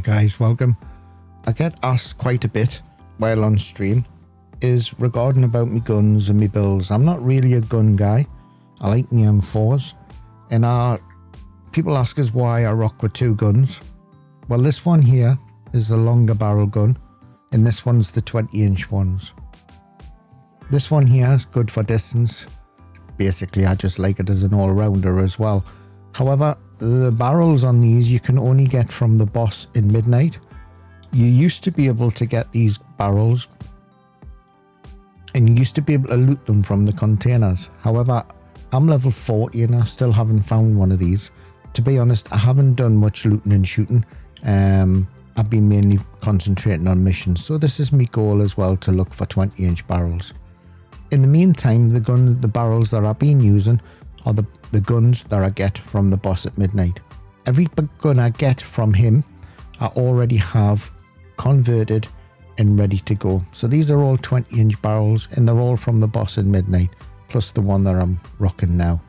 guys, welcome. I get asked quite a bit while on stream is regarding about me guns and me builds. I'm not really a gun guy. I like me M4s, and people ask us why I rock with two guns. Well, this one here is a longer barrel gun, and this one's the 20-inch ones. This one here is good for distance. Basically, I just like it as an all-rounder as well. However, the barrels on these you can only get from the boss in Midnight. You used to be able to get these barrels, and you used to be able to loot them from the containers. However, I'm level 40 and I still haven't found one of these. To be honest, I haven't done much looting and shooting. I've been mainly concentrating on missions, so this is my goal as well, to look for 20-inch barrels. In the meantime, the barrels that I've been using are the guns that I get from the boss at Midnight. Every gun I get from him, I already have converted and ready to go. So these are all 20-inch barrels, and they're all from the boss at Midnight, plus the one that I'm rocking now.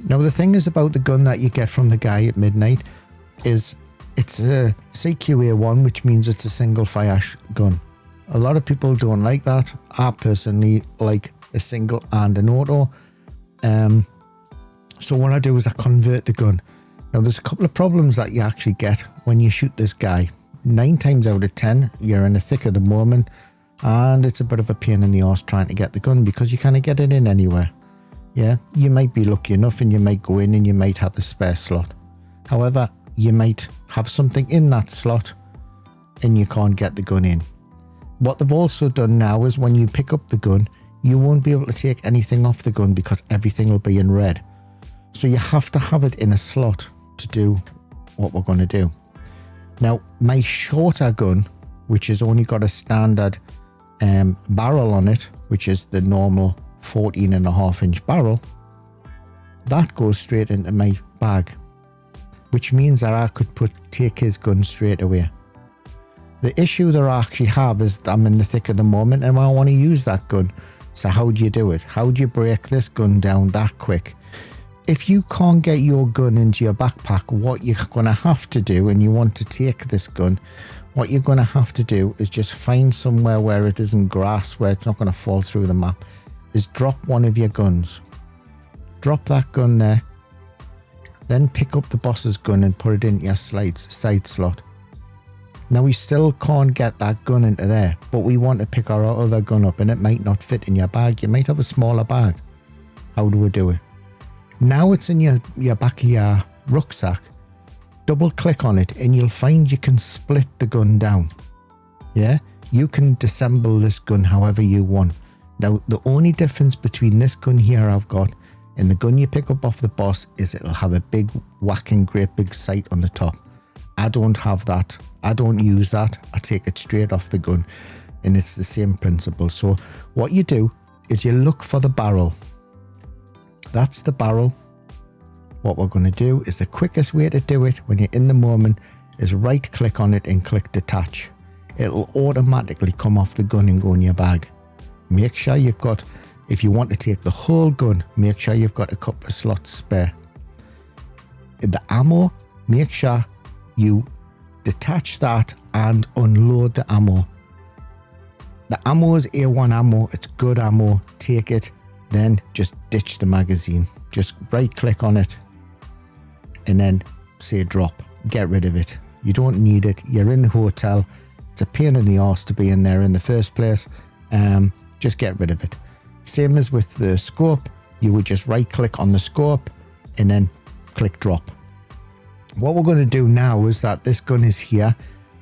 Now, the thing is about the gun that you get from the guy at Midnight is it's a M4A1, which means it's a single fire gun. A lot of people don't like that. I personally like a single and an auto. So what I do is I convert the gun. Now, there's a couple of problems that you actually get when you shoot this guy. 9 times out of 10, you're in the thick of the moment, and it's a bit of a pain in the arse trying to get the gun because you can't get it in anywhere. Yeah, you might be lucky enough and you might go in and you might have a spare slot. However, you might have something in that slot and you can't get the gun in. What they've also done now is when you pick up the gun, you won't be able to take anything off the gun because everything will be in red. So you have to have it in a slot to do what we're going to do. Now, my shorter gun, which has only got a standard barrel on it, which is the normal 14.5-inch barrel, that goes straight into my bag, which means that I could take his gun straight away. The issue that I actually have is I'm in the thick of the moment and I want to use that gun. So how do you do it? How do you break this gun down that quick? If you can't get your gun into your backpack, what you're going to have to do, and you want to take this gun, what you're going to have to do is just find somewhere where it isn't grass, where it's not going to fall through the map, is drop one of your guns. Drop that gun there. Then pick up the boss's gun and put it in your side slot. Now, we still can't get that gun into there, but we want to pick our other gun up and it might not fit in your bag. You might have a smaller bag. How do we do it? Now it's in your back of your rucksack. Double click on it and you'll find you can split the gun down. Yeah, you can disassemble this gun however you want. Now, the only difference between this gun here I've got and the gun you pick up off the boss is it'll have a big whacking great big sight on the top. I don't have that. I don't use that. I take it straight off the gun, and it's the same principle. So what you do is you look for the barrel. That's the barrel. What we're going to do is the quickest way to do it when you're in the moment is right click on it and click detach. It'll automatically come off the gun and go in your bag. Make sure you've got, if you want to take the whole gun, make sure you've got a couple of slots spare. The ammo, make sure you detach that and unload the ammo. The ammo is A1 ammo. It's good ammo. Take it. Then just ditch the magazine. Just right click on it and then say drop. Get rid of it. You don't need it. You're in the hotel. It's a pain in the arse to be in there in the first place. Just get rid of it. Same as with the scope. You would just right click on the scope and then click drop. What we're going to do now is that this gun is here,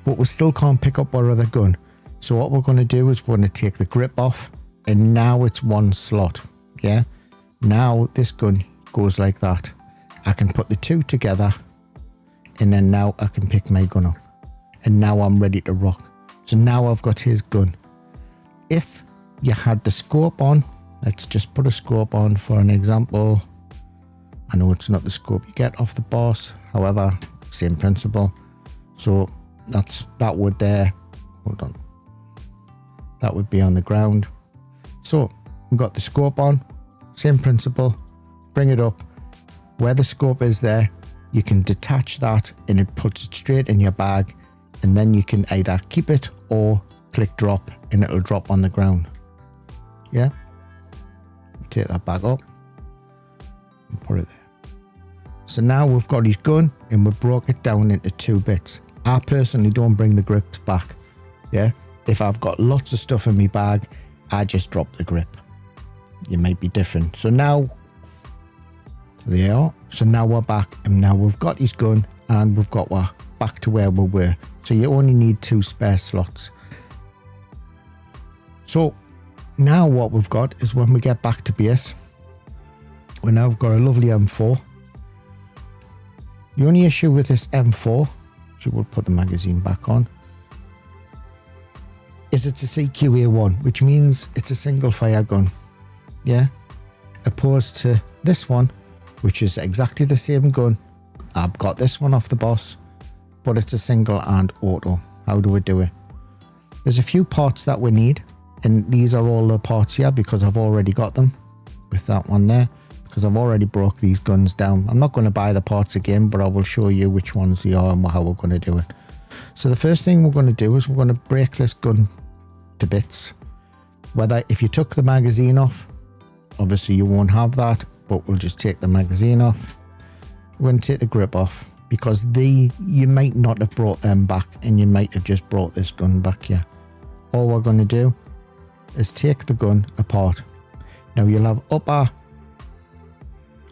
but we still can't pick up our other gun. So what we're going to do is we're going to take the grip off, and now it's one slot. Yeah. Now this gun goes like that. I can put the two together, and then now I can pick my gun up, and now I'm ready to rock. So now I've got his gun. If you had the scope on, let's just put a scope on for an example. I know it's not the scope you get off the boss, however, same principle. So that would there, hold on, that would be on the ground. So we've got the scope on, same principle, bring it up. Where the scope is there, you can detach that and it puts it straight in your bag, and then you can either keep it or click drop and it'll drop on the ground. Yeah, take that back up and put it there. So now we've got his gun and we've broke it down into 2 bits. I personally don't bring the grips back. Yeah, if I've got lots of stuff in my bag, I just drop the grip. You might be different. So now, there you are. So now we're back, and now we've got his gun and we've got back to where we were. So you only need 2 spare slots. So now what we've got is, when we get back to base, we now got a lovely M4. The only issue with this M4, so we'll put the magazine back on, is it's a CQA1, which means it's a single fire gun. Yeah, opposed to this one, which is exactly the same gun. I've got this one off the boss, but it's a single and auto. How do we do it? There's a few parts that we need, and these are all the parts here because I've already got them with that one there, because I've already broke these guns down. I'm not going to buy the parts again, but I will show you which ones they are and how we're going to do it. So the first thing we're going to do is we're going to break this gun to bits. Whether, if you took the magazine off, obviously you won't have that, but we'll just take the magazine off. We're going to take the grip off, because you might not have brought them back, and you might have just brought this gun back here. All we're going to do is take the gun apart. Now you'll have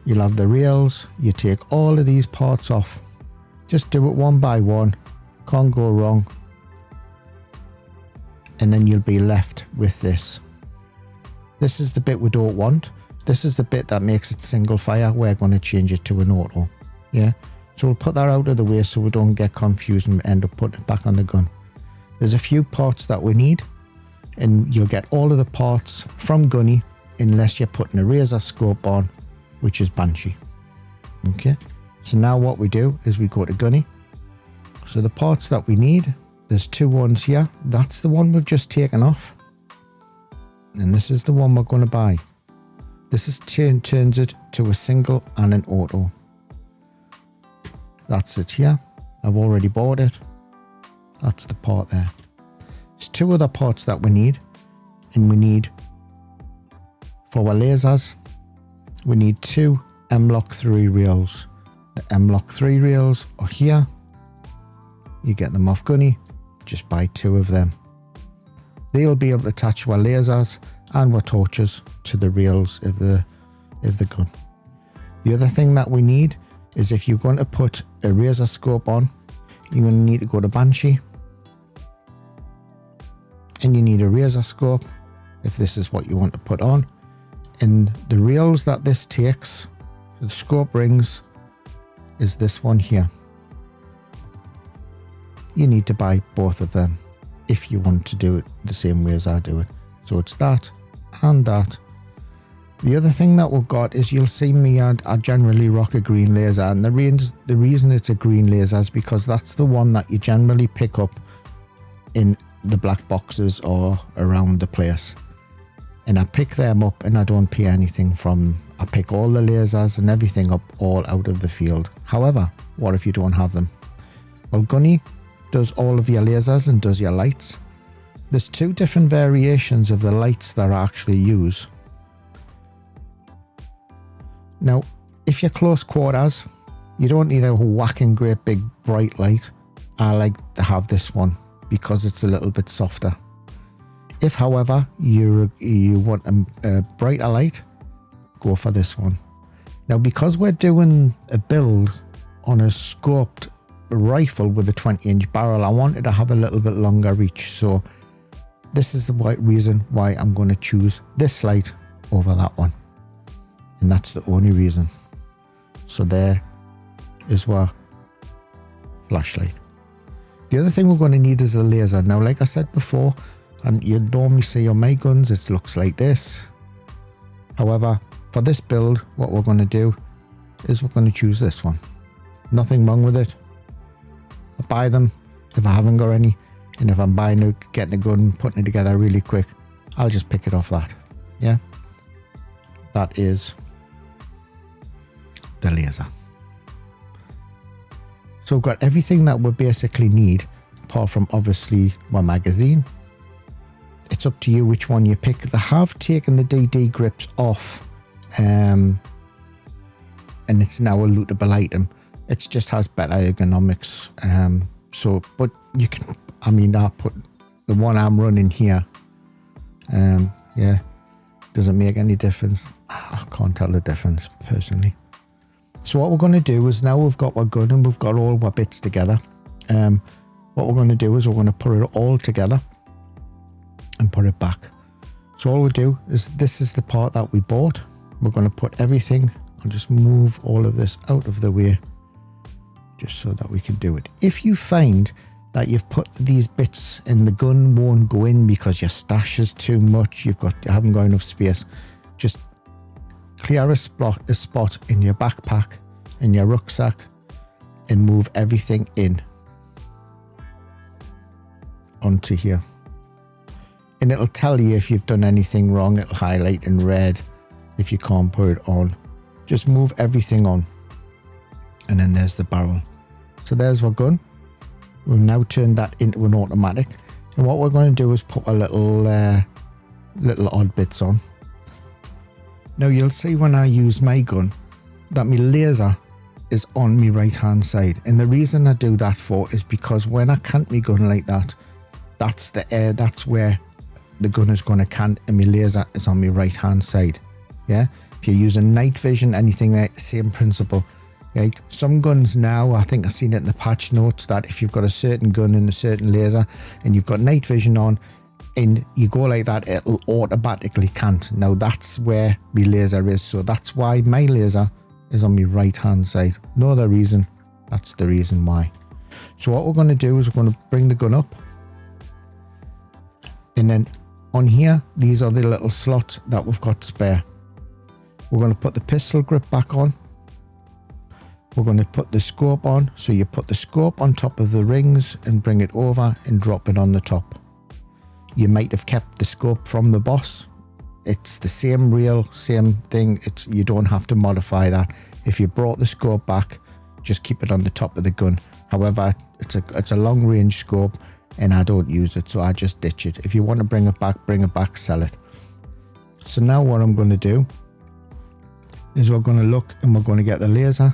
you'll have the rails. You take all of these parts off. Just do it one by one. Can't go wrong. And then you'll be left with this. This is the bit we don't want. This is the bit that makes it single fire. We're going to change it to an auto. Yeah. So we'll put that out of the way so we don't get confused and end up putting it back on the gun. There's a few parts that we need, and you'll get all of the parts from Gunny unless you're putting a razor scope on, which is Banshee. Okay. So now what we do is we go to Gunny. So the parts that we need, there's 2 ones here. That's the one we've just taken off. And this is the one we're going to buy. This is turns it to a single and an auto. That's it here. I've already bought it. That's the part there. There's 2 other parts that we need. And we need, for our lasers, we need 2 M-Lock 3 reels. The M-Lock 3 reels are here. You get them off Gunny. Just buy 2 of them. They'll be able to attach our lasers and our torches to the reels of the gun. The other thing that we need is, if you're going to put a razor scope on, you're going to need to go to Banshee, and you need a razor scope if this is what you want to put on. And the reels that this takes, the scope rings, is this one here. You need to buy both of them if you want to do it the same way as I do it. So it's that and that. The other thing that we've got is, you'll see me, I generally rock a green laser, and the reason it's a green laser is because that's the one that you generally pick up in the black boxes or around the place. And I pick them up and I don't pay anything from them. I pick all the lasers and everything up all out of the field. However, what if you don't have them? Well, Gunny does all of your lasers and does your lights. There's 2 different variations of the lights that I actually use. Now, if you're close quarters, you don't need a whacking great big bright light. I like to have this one because it's a little bit softer. If, however, you want a brighter light, go for this one. Now, because we're doing a build on a scoped rifle with a 20-inch barrel, I wanted to have a little bit longer reach. So this is the right reason why I'm going to choose this light over that one. And that's the only reason. So there is our flashlight. The other thing we're going to need is a laser. Now, like I said before, and you normally see on my guns, it looks like this. However, for this build, what we're going to do is we're going to choose this one. Nothing wrong with it. I buy them if I haven't got any, and if I'm getting a gun, putting it together really quick, I'll just pick it off that. Yeah, that is the laser. So we've got everything that we basically need, apart from obviously my magazine. It's up to you which one you pick. They have taken the DD grips off, and it's now a lootable item. It just has better ergonomics. But you can, I mean, I put the one I'm running here. Yeah, doesn't make any difference. I can't tell the difference personally. So what we're going to do is, now we've got our gun and we've got all our bits together. What we're going to do is we're going to put it all together and put it back. So all we do is, this is the part that we bought. We're going to put everything. I'll just move all of this out of the way, just so that we can do it. If you find that you've put these bits and the gun won't go in because your stash is too much, you haven't got enough space, just clear a spot in your backpack, in your rucksack, and move everything in onto here. And it'll tell you if you've done anything wrong. It'll highlight in red if you can't put it on. Just move everything on. And then there's the barrel. So there's our gun. We've now turned that into an automatic. And what we're going to do is put a little odd bits on. Now you'll see when I use my gun that my laser is on my right hand side. And the reason I do that for is because when I cant my gun like that, that's where the gun is going to cant, and my laser is on my right hand side. Yeah, if you're using night vision, anything like, same principle. Right? Some guns now, I think I've seen it in the patch notes, that if you've got a certain gun and a certain laser and you've got night vision on and you go like that, it'll automatically cant. Now that's where my laser is, so that's why my laser is on my right hand side. No other reason, that's the reason why. So what we're going to do is we're going to bring the gun up, and then on here, these are the little slots that we've got spare. We're going to put the pistol grip back on. We're going to put the scope on. So you put the scope on top of the rings and bring it over and drop it on the top. You might have kept the scope from the boss. It's the same thing. You don't have to modify that. If you brought the scope back, just keep it on the top of the gun. However, it's a long range scope and I don't use it, so I just ditch it. If you want to bring it back, sell it. So now what I'm going to do is we're going to look and we're going to get the laser,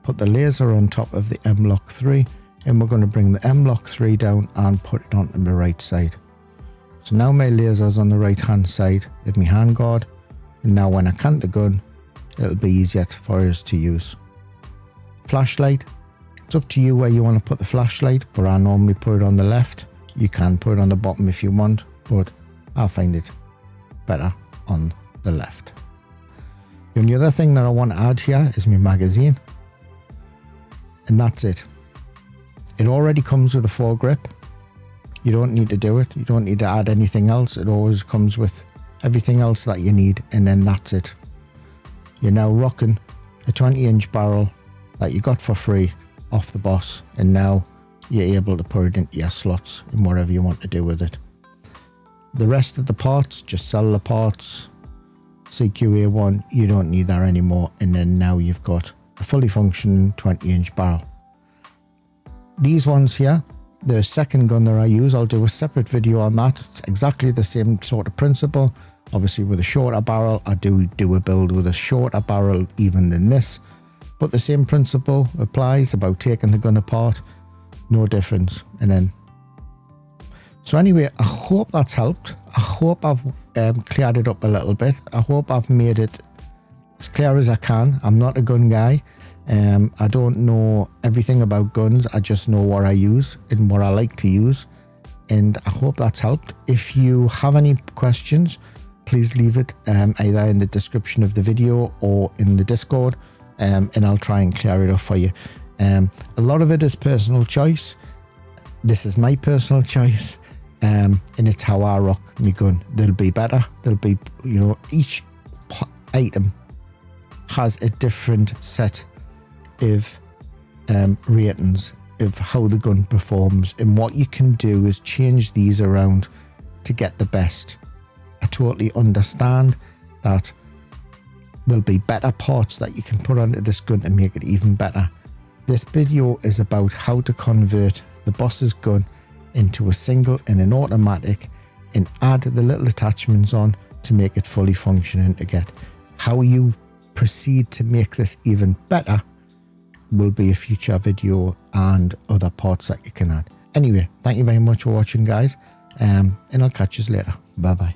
put the laser on top of the M-Lock 3, and we're going to bring the M-Lock 3 down and put it onto the right side. So now my laser's on the right hand side of my handguard, and now when I cant the gun, it'll be easier for us to use. Flashlight, it's up to you where you want to put the flashlight, but I normally put it on the left. You can put it on the bottom if you want, but I find it better on the left. The only other thing that I want to add here is my magazine, and that's it. It already comes with a foregrip. You don't need to do it. You don't need to add anything else. It always comes with everything else that you need, and then that's it. You're now rocking a 20-inch barrel that you got for free off the boss, and now you're able to put it into your slots and whatever you want to do with it. The rest of the parts, just sell the parts. M4A1, you don't need that anymore, and then now you've got a fully functioning 20-inch barrel. These ones here, the second gun that I use, I'll do a separate video on that. It's exactly the same sort of principle. Obviously with a shorter barrel, I do a build with a shorter barrel even than this, but the same principle applies about taking the gun apart. No difference. And then, so anyway, I hope that's helped. I hope I've cleared it up a little bit. I hope I've made it as clear as I can. I'm not a gun guy. I don't know everything about guns. I just know what I use and what I like to use, and I hope that's helped. If you have any questions, please leave it either in the description of the video or in the Discord, and I'll try and clear it up for you. A lot of it is personal choice. This is my personal choice, and it's how I rock my gun. They'll be better. They'll be, you know, each item has a different set of ratings of how the gun performs, and what you can do is change these around to get the best. I totally understand that there'll be better parts that you can put onto this gun to make it even better, This video is about how to convert the boss's gun into a single and an automatic and add the little attachments on to make it fully functioning to get. How you proceed to make this even better will be a future video and other parts that you can add. Anyway, thank you very much for watching, guys, and I'll catch you later. Bye bye.